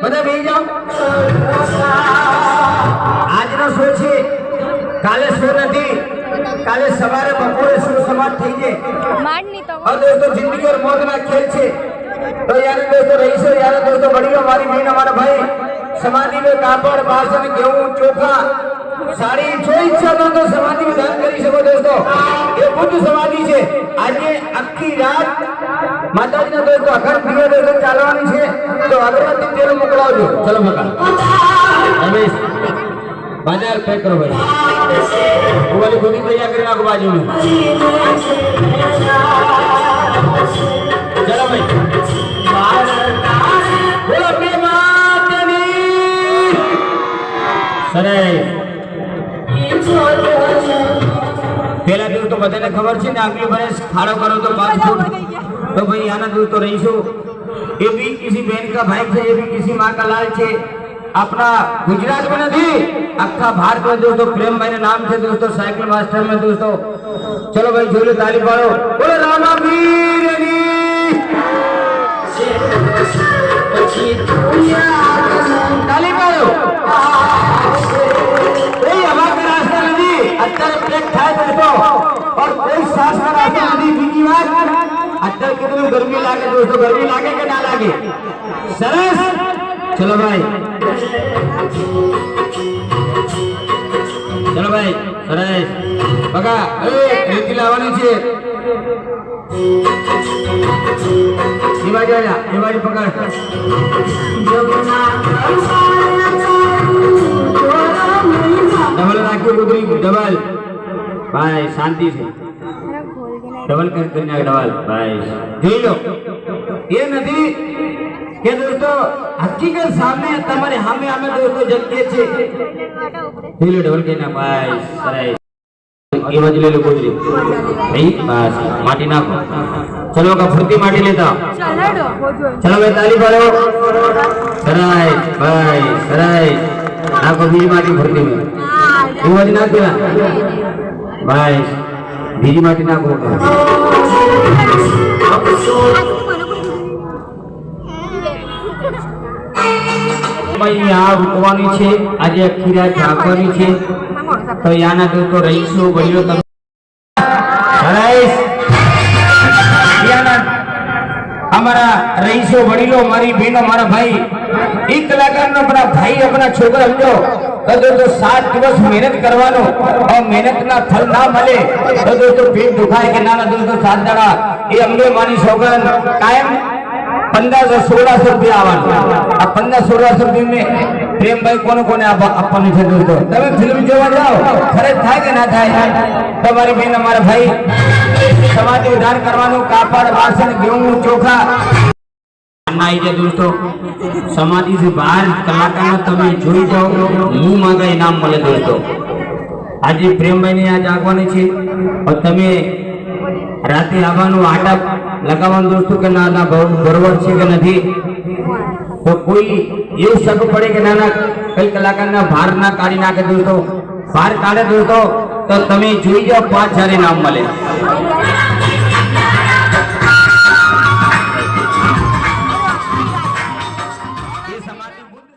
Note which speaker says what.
Speaker 1: બધા બેસી જાઓ। આજનો શો છે, કાલે શો નથી, કાલે સવારે બપોરે શો સમાપ્ત થઈ જાય। और दोस्तों जिंदगी और मौत ना खेल छे। तो यार दोस्तों रईसो यार दोस्तों बढ़िया हमारी बहन हमारा भाई समाधि में कापड़ बासन गेहूं चोखा साड़ी जो इच्छा हो तो समाधि में दान करी सको। दोस्तों ये बुद्ध समाधि છે। આજે આખી રાત માતાજીના दोस्तों અખંડ દીવા दोस्तों ચાલવાની છે। તો અગરબત્તી તેલ મોકલાવજો। ચલો મકા રમેશ बाजार पैक करो भाई। वो वाली खुद ही तैयार करेगा आपको बाजू में। चलो भाई बोलो अपनी माता दी सरे पहला दिन तो बताने खबर थी ना अगली बार खाड़ो करो तो 5 फुट। तो भाई आना दूर तो रही सो। ये भी किसी बहन का भाई है, ये भी किसी माँ का लाल है। अपना गुजरात में नहीं अखा भारत में दोस्तों प्रेम भाई ने नाम थे दोस्तों साइकिल मास्टर में दोस्तों। चलो भाई झोले ताली पाड़ो। बोलो रामा वीर ताली पाड़ो। कोई हवा का रास्ता नहीं अच्छा ब्रेक था दोस्तों और कोई सांस का रास्ता नहीं। बीजी बात अच्छा कितनी गर्मी लागे दोस्तों, गर्मी लागे कि ना लागे सरस। चलो भाई चलो भाई सरस बघा रेती लावવાની છે। दिवाळी पकड़ डबल राखी गुदरी डबल भाई शांति से डबल करके डबल भाई જોઈ લો। ये नदी के दोस्तों हकीकत सामने तुम्हारे हमें हमें दोस्तों जगते छे। ले लो डबल के ना भाई सराय ये बाजू ले लो गुजरी भाई बस माटी नाखो। चलो का फुर्ती माटी लेता चलो भाई ताली पाड़ो। सराय भाई सराय नाखो बीजी माटी फुर्ती में ये बाजू नाख दिया भाई बीजी माटी नाखो। भाई यहाँ रुकवानी छे आज आखी रात जागवानी छे। तो यहाँ दोस्तों रईसो बढ़ियो तब हमारा रईसो बढ़ियो हमारी बहन हमारा भाई एक कलाकार ने अपना भाई अपना छोकरा समझो। तो दोस्तों 7 दिवस मेहनत करवानो और मेहनत ना फल ना मिले तो दोस्तों पेट दुखाए के ना दोस्तों 7 दाड़ा ये अमले मानी सौगन कायम 1500-1600 रुपया आवान। अब 1500-1600 रुपये में प्रेम भाई कोने कोने अपन છે दोस्तों તમે ફિલ્મ જોવા જાઓ ખરેખર થાય કે ના થાય। તમારી બેન અમારા ભાઈ સમાધિ દાન કરવાનું કાપડ વાસણ ઘઉં ચોખા ના આવી જાય दोस्तों। समाधि से बाहर कलाकार તમે જોઈ જાઓ मुंह मांगा इनाम મળે दोस्तों। आज प्रेम भाई ने आज આગવાની છે और તમે राते આવવાનું આટા लगावन दोस्तों के ना बरोबर छे के नहीं। तो कोई ये शक पड़े के ना कई कलाकार ना भार ना काढ़ी नाखे दोस्तों। भार काढ़े दोस्तों तो तमे જોઈ જાઓ 5000 इनाम મળે।